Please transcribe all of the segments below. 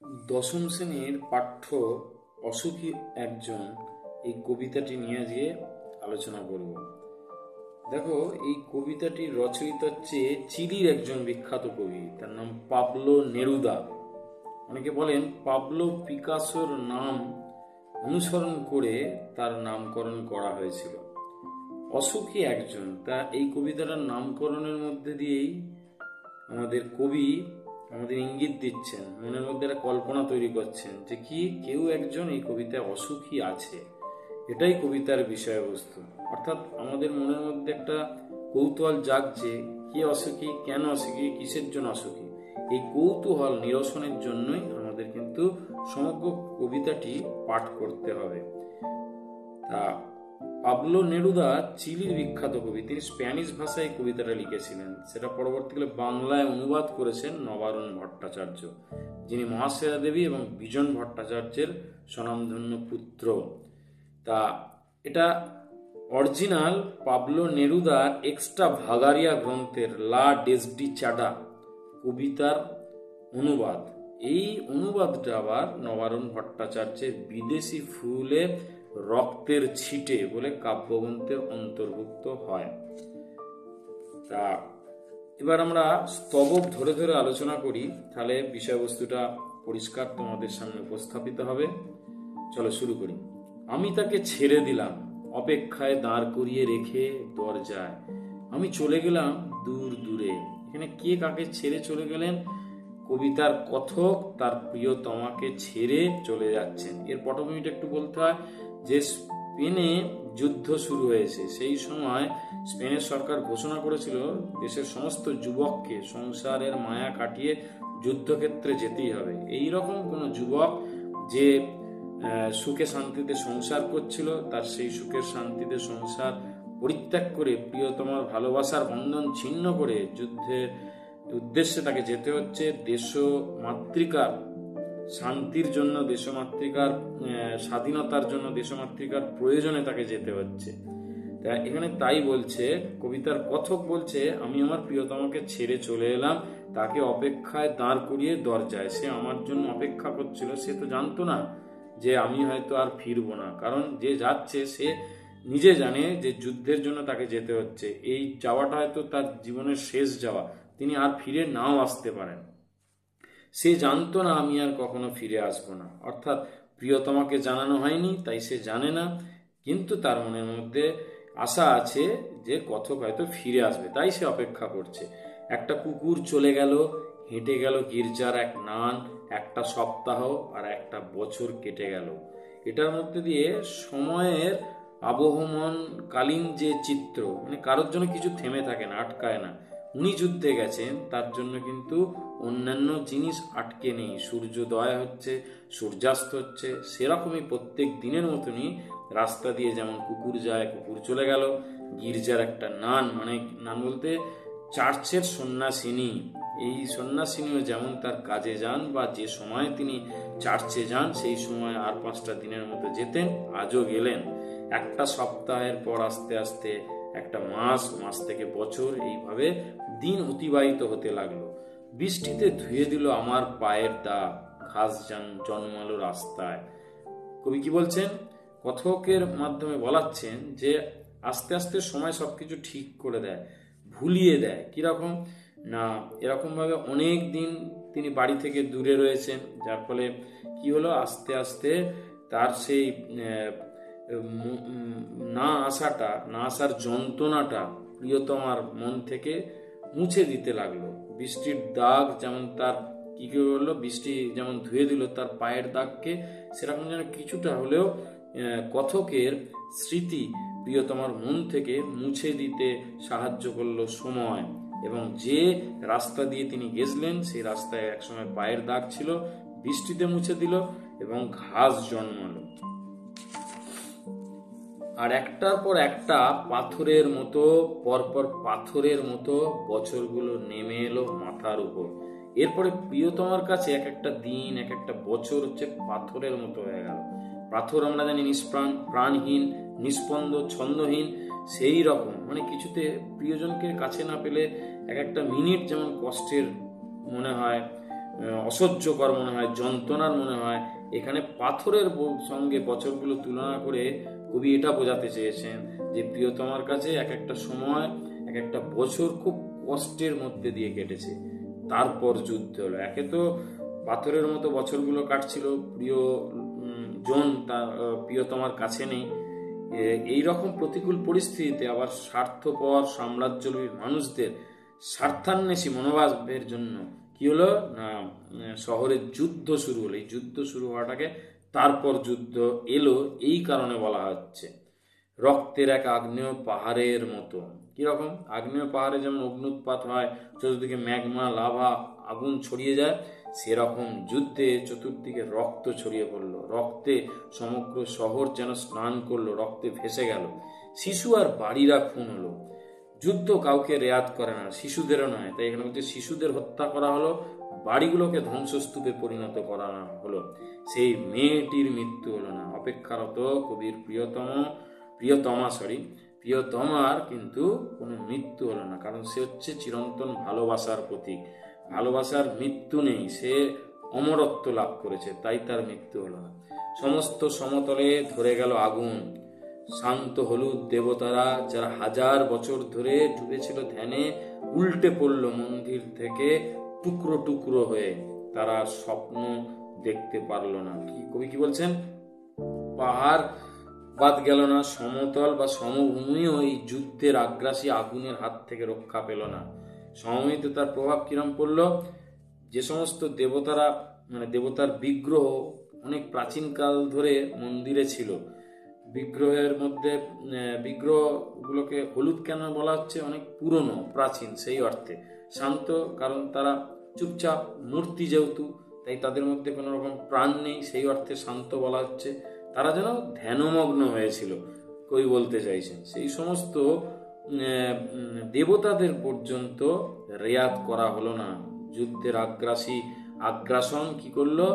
দশম শ্রেণীর পাঠ্য অসুখী একজন এই কবিতাটি নিয়ে গিয়ে আলোচনা করব। দেখো, এই কবিতাটির রচয়িতা হচ্ছে চিলির একজন বিখ্যাত কবি, তার নাম পাবলো নেরুদা। অনেকে বলেন পাবলো পিকাসোর নাম অনুসরণ করে তার নামকরণ করা হয়েছিল। অসুখী একজন, তা এই কবিতাটার নামকরণের মধ্যে দিয়েই আমাদের কবি আমাদের ইঙ্গিত দিচ্ছেন, মনের মধ্যে একটা কল্পনা তৈরি করছেন যে কি কেউ একজন এই কবিতায় অসুখী আছে। এটাই কবিতার বিষয়বস্তু। অর্থাৎ আমাদের মনের মধ্যে একটা কৌতূহল জাগছে, কে অসুখী, কেন অসুখী, কিসের জন্য অসুখী। এই কৌতূহল নিরসনের জন্যই আমাদের কিন্তু সমগ্র কবিতাটি পাঠ করতে হবে। তা পাবলো নেরুদা চিলির বিখ্যাত কবি, তিনি স্প্যানিশ ভাষায় কবিতাটা লিখেছিলেন। সেটা পরবর্তীকালে বাংলায় অনুবাদ করেছেন নবারুণ ভট্টাচার্য, যিনি মহাশ্বেতা দেবী এবং বিজন ভট্টাচার্যের স্বনামধন্য পুত্র। তা এটা অরিজিনাল পাবলো নেরুদার এক্সট্রা ভাগারিয়া গ্রন্থের লা ডেসডিচাডা কবিতার অনুবাদ। এই অনুবাদটা আবার নবারুণ ভট্টাচার্যের বিদেশি ফুলে রক্তের ছিটে বলে কাব্যগ্রন্থের অন্তর্ভুক্ত হয়। তা এবার আমরা স্তবক ধরে ধরে আলোচনা করি, তাহলে বিষয়বস্তুটা পরিষ্কার তোমাদের সামনে উপস্থাপিত হবে। চলো শুরু করি। আমি তাকে ছেড়ে দিলাম, অপেক্ষায় দাঁড় করিয়ে রেখে দরজায় আমি চলে গেলাম দূর দূরে। এখানে কে কাকে ছেড়ে চলে গেলেন? কবিতার কথক তার প্রিয়তমাকে ছেড়ে চলে যাচ্ছেন। এর পটভূমিটা একটু বলতে হয় যে স্পেনে যুদ্ধ শুরু হয়েছে। সেই সময় স্পেনের সরকার ঘোষণা করেছিল দেশের সমস্ত যুবককে সংসারের মায়া কাটিয়ে যুদ্ধক্ষেত্রে যেতেই হবে। এই রকম কোন যুবক যে সুখে শান্তিতে সংসার করছিল, তার সেই সুখের শান্তিতে সংসার পরিত্যাগ করে প্রিয়তমার ভালোবাসার বন্ধন ছিন্ন করে যুদ্ধের উদ্দেশ্যে তাকে যেতে হচ্ছে। দেশমাতৃকার শান্তির জন্য, দেশমাতৃকার স্বাধীনতার জন্য, দেশমাতৃকার প্রয়োজনে তাকে যেতে হচ্ছে। এখানে তাই বলছে কবিতার কথক, বলছে আমি আমার প্রিয়তমাকে ছেড়ে চলে এলাম, তাকে অপেক্ষায় দাঁড় করিয়ে দরজায়। সে আমার জন্য অপেক্ষা করছিল। সে তো জানতো না যে আমি হয়তো আর ফিরবো না, কারণ যে যাচ্ছে সে নিজে জানে যে যুদ্ধের জন্য তাকে যেতে হচ্ছে। এই যাওয়াটা হয়তো তার জীবনের শেষ যাওয়া, তিনি আর ফিরে নাও আসতে পারেন। সে জানতো না আমি আর কখনো ফিরে আসবো না। অর্থাৎ প্রিয়তমাকে জানানো হয়নি, তাই সে জানে না, কিন্তু তার মনের মধ্যে আশা আছে যে কথক হয়তো ফিরে আসবে, তাই সে অপেক্ষা করছে। একটা কুকুর চলে গেল, হেঁটে গেল গির্জার এক নান, একটা সপ্তাহ আর একটা বছর কেটে গেল। এটার মধ্যে দিয়ে সময়ের আবহমানকালীন যে চিত্র, মানে কারোর জন্য কিছু থেমে থাকে না, আটকায় না। উনি যুদ্ধে গেছেন, তার জন্য কিন্তু অন্যান্য জিনিস আটকে নেই। সূর্যোদয় হচ্ছে, সূর্যাস্ত হচ্ছে, সেরকমই প্রত্যেক দিনের মতনই রাস্তা দিয়ে যেমন কুকুর যায়, কুকুর চলে গেল। গির্জার একটা নান, মানে নান বলতে চার্চের সন্ন্যাসিনী, এই সন্ন্যাসিনীও যেমন তার কাজে যান বা যে সময় তিনি চার্চে যান সেই সময় আর 5টা দিনের মতো যেতেন, আজও গেলেন। একটা সপ্তাহের পর আস্তে আস্তে একটা মাস, মাস থেকে বছর, এইভাবে দিন অতিবাহিত হতে লাগলো। বৃষ্টিতে ধুয়ে দিল আমার পায়ের দাগ, ঘাস জন্মালো রাস্তায়। কবি কি বলছেন? কথকের মাধ্যমে বলাচ্ছেন যে আস্তে আস্তে সময় সবকিছু ঠিক করে দেয়, ভুলিয়ে দেয়। কিরকম না, এরকম ভাবে অনেক দিন তিনি বাড়ি থেকে দূরে রয়েছেন, যার ফলে কি হলো, আস্তে আস্তে তার সেই না আসার যন্ত্রণাটা প্রিয়তমার মন থেকে মুছে দিতে লাগলো। বৃষ্টির দাগ যেমন তার কি করলো, বৃষ্টি যেমন ধুয়ে দিল তার পায়ের দাগকে, সেরকম যেন কিছুটা হলেও কথকের স্মৃতি প্রিয়তমার মন থেকে মুছে দিতে সাহায্য করলো সময়। এবং যে রাস্তা দিয়ে তিনি গেছলেন সেই রাস্তায় একসময় পায়ের দাগ ছিল, বৃষ্টিতে মুছে দিল এবং ঘাস জন্মালো। আর একটার পর একটা পাথরের মতো, পরপর পাথরের মতো বছরগুলো নেমে এলো মাথার উপর। এরপরে প্রিয়তমার কাছে এক একটা দিন, এক একটা বছর হচ্ছে পাথরের মতো হয়ে গেল। পাথর আমরা জানি নিষ্প্রাণ, প্রাণহীন, নিস্পন্দ, ছন্দহীন। সেই রকম মানে কিছুতে প্রিয়জনকে কাছে না পেলে এক একটা মিনিট যেমন কষ্টের মনে হয়, অসহ্যকর মনে হয়, যন্ত্রণার মনে হয়। এখানে পাথরের সঙ্গে বছরগুলো তুলনা করে কবি এটা বোঝাতে চেয়েছেন যে প্রিয়তমার কাছে এক একটা সময়, এক একটা বছর খুব কষ্টের মধ্যে দিয়ে কেটেছে। তারপর যুদ্ধ হলো। একে তো পাথরের মতো বছরগুলো কাটছিল, প্রিয় জন তার প্রিয়তমার কাছে নেই। এই রকম প্রতিকূল পরিস্থিতিতে আবার স্বার্থপর সাম্রাজ্যলোভী মানুষদের স্বার্থান্বেষী মনোভাবের জন্য কি হলো না, শহরে যুদ্ধ শুরু হলো। এই যুদ্ধ শুরু হওয়াটাকে তারপর যুদ্ধ এলো এই কারণে বলা হচ্ছে। রক্তের এক আগ্নেয় পাহাড়ের মতো। কিরকম? আগ্নেয় পাহাড়ে যেমন অগ্নুৎপাত হয়, চতুর্দিকে ম্যাগমা, লাভা, আগুন ছড়িয়ে যায়, সেরকম যুদ্ধে চতুর্দিকে রক্ত ছড়িয়ে পড়লো। রক্তে সমগ্র শহর যেন স্নান করলো, রক্তে ভেসে গেল। শিশু আর বাড়িরা খুন হলো। যুদ্ধ কাউকে রেয়াত করে না, শিশুদেরও নয়। তাই এখানে বলছে শিশুদের হত্যা করা হলো, বাড়িগুলোকে ধ্বংসস্তূপে পরিণত করা হলো। সেই মেয়েটির মৃত্যু হলো না। অপেক্ষারত কবির প্রিয়তমার কিন্তু কোনো মৃত্যু হলো না, কারণ সে হচ্ছে চিরন্তন ভালোবাসার প্রতীক। ভালোবাসার মৃত্যু নেই, সে অমরত্ব লাভ করেছে, তাই তার মৃত্যু হলো না। সমস্ত সমতলে ধরে গেল আগুন। শান্ত হলুদ দেবতারা, যারা 1000 বছর ধরে ডুবেছিল ধ্যানে, উল্টে পড়ল মন্দির থেকে টুকরো টুকরো হয়ে। তারা স্বপ্ন দেখতে পারলো না। কবি কি বলছেন? পাহাড় বাদ গেল না, সমতল বা সমভূমিও এই যুদ্ধের আগ্রাসী আগুনের হাত থেকে রক্ষা পেল না। সমভূমিতে তার প্রভাব কিরম পড়লো? যে সমস্ত দেবতারা, মানে দেবতার বিগ্রহ অনেক প্রাচীনকাল ধরে মন্দিরে ছিল, বিগ্রহের মধ্যে বিগ্রহগুলোকে হলুদ কেন বলা হচ্ছে? অনেক পুরনো, প্রাচীন, সেই অর্থে। শান্ত, কারণ তারা চুপচাপ, মূর্তি যেহেতু, তাই তাদের মধ্যে কোনো রকম প্রাণ নেই, সেই অর্থে শান্ত বলা হচ্ছে। তারা যেন ধ্যানমগ্ন হয়েছিল, কই বলতে চাইছেন। সেই সমস্ত দেবতাদের পর্যন্ত রেয়াত করা হলো না। যুদ্ধের আগ্রাসন কি করলো?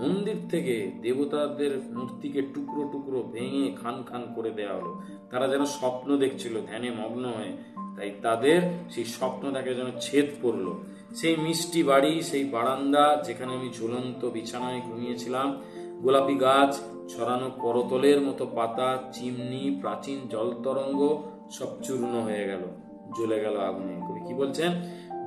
মন্দির থেকে দেবতাদের মূর্তিকে টুকরো টুকরো ভেঙে খান খান করে দেওয়া হলো। তারা যেন স্বপ্ন দেখছিল ধ্যানে মগ্ন হয়ে, তাই তাদের সেই স্বপ্ন দেখে যেন ছেদ পড়লো। সেই মিষ্টি বাড়ি, সেই বারান্দা যেখানে আমি ঝুলন্ত বিছানায় ঘুমিয়েছিলাম, গোলাপি গাছ, ছড়ানো করতলের মতো পাতা, চিমনি, প্রাচীন জল তরঙ্গ সব চূর্ণ হয়ে গেল, জ্বলে গেল আগুনে। কবি কি বলছেন?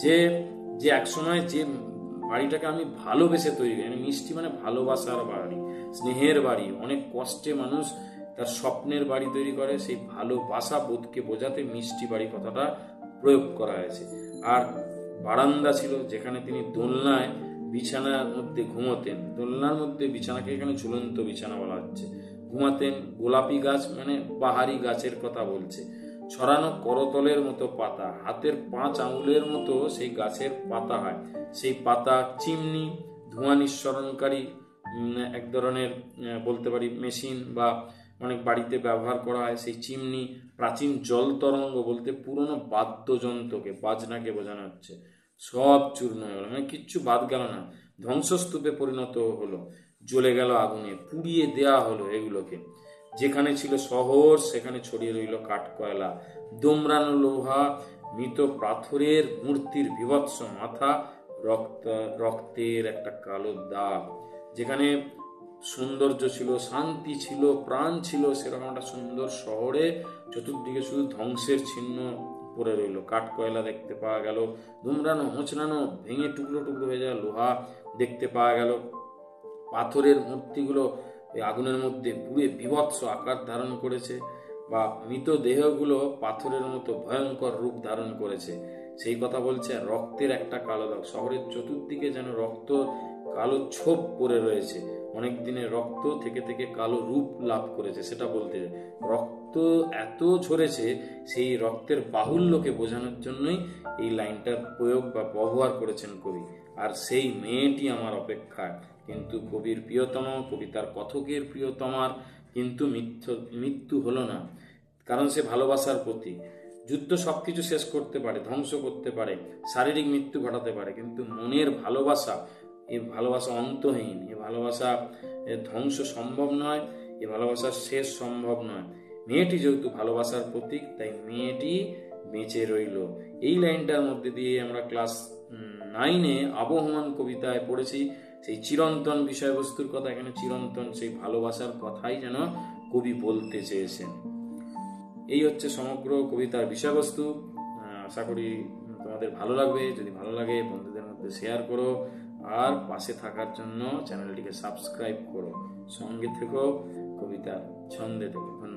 যে যে একসময় যে বাড়িটাকে আমি ভালোবেসে তৈরি করি, মানে মিষ্টি মানে ভালোবাসার বাড়ি, স্নেহের বাড়ি, অনেক কষ্টে মানুষ তার স্বপ্নের বাড়ি তৈরি করে, সেই ভালোবাসা বোধকে বোঝাতে মিষ্টি বাড়ি কথাটা প্রয়োগ করা হয়েছে। আর বারান্দা ছিল যেখানে তিনি দোলনায় বিছানার মধ্যে ঘুমোতেন। দোলনার মধ্যে বিছানাকে এখানে ঝুলন্ত বিছানা বলা হচ্ছে, ঘুমাতেন। গোলাপি গাছ মানে পাহাড়ি গাছের কথা বলছে। ছড়ানো করতলের মতো পাতা, হাতের 5 আঙুলের মতো সেই গাছের পাতা হয়। সেই পাতা, চিমনি, ধোঁয়া নিঃসরণকারী এক ধরনের বলতে পারি মেশিন, বা অনেক বাড়িতে ব্যবহার করা হয় সেই চিমনি। প্রাচীন জল তরঙ্গ বলতে পুরনো বাদ্যযন্ত্রকে, বাজনাকে বোঝানো হচ্ছে। সব চূর্ণ হয়ে গেল, মানে কিচ্ছু বাদ গেল না, ধ্বংসস্তূপে পরিণত হলো, জ্বলে গেল আগুনে, পুড়িয়ে দেয়া হলো এগুলোকে। যেখানে ছিল শহর সেখানে ছড়িয়ে রইল কাঠ কয়লা, দোমরানো লোহা, মৃত পাথরের মূর্তির বিভৎস মাথা, রক্তের একটা কালো দাগ। যেখানে সৌন্দর্য ছিল, শান্তি ছিল, প্রাণ ছিল, সেরকম একটা সুন্দর শহরে চতুর্দিকে শুধু ধ্বংসের চিহ্ন পড়ে রইল। কাঠ কয়লা দেখতে পাওয়া গেল, দুমড়ানো মোচড়ানো ভেঙে টুকরো টুকরো হয়ে যাওয়া লোহা দেখতে পাওয়া গেল। পাথরের মূর্তিগুলো আগুনের মধ্যে পুড়ে বিভৎস আকার ধারণ করেছে, বা মৃতদেহগুলো পাথরের মতো ভয়ঙ্কর রূপ ধারণ করেছে, সেই কথা বলছে। রক্তের একটা কালো দাগ, শহরের চতুর্দিকে যেন রক্ত কালো ছোপ পড়ে রয়েছে। অনেক দিনের রক্ত থেকে থেকে কালো রূপ লাভ করেছে, সেটা বলতে। রক্ত এত ঝরেছে, সেই রক্তের বাহুল্যকে বোঝানোর জন্যই এই লাইনটার প্রয়োগ বা ব্যবহার করেছেন কবি। আর সেই মেয়েটি আমার অপেক্ষায়, কিন্তু কবির প্রিয়তম, কবিতার কথকের প্রিয়তমার কিন্তু মৃত্যু হলো না, কারণ সে ভালোবাসার প্রতীক। যুদ্ধ সবকিছু শেষ করতে পারে, ধ্বংস করতে পারে, শারীরিক মৃত্যু ঘটাতে পারে, কিন্তু মনের ভালোবাসা, এই ভালোবাসা অন্তহীন, এই ভালোবাসা ধ্বংস সম্ভব নয়, এই ভালোবাসার শেষ সম্ভব নয়। মেয়েটি যেহেতু ভালোবাসার প্রতীক, তাই মেয়েটি বেঁচে রইল। এই লাইনটার মধ্যে দিয়ে আমরা ক্লাস 9-এ আবহমান কবিতায় পড়েছি সেই চিরন্তন বিষয়বস্তুর কথা। এখানে চিরন্তন সেই ভালোবাসার কথাই যেন কবি বলতে চেয়েছেন। এই হচ্ছে সমগ্র কবিতার বিষয়বস্তু। আশা করি তোমাদের ভালো লাগবে। যদি ভালো লাগে বন্ধুদের মধ্যে শেয়ার করো, আর পাশে থাকার জন্য চ্যানেলটিকে সাবস্ক্রাইব করো। সঙ্গে থেকো, কবিতার ছন্দে থেকো। ধন্যবাদ।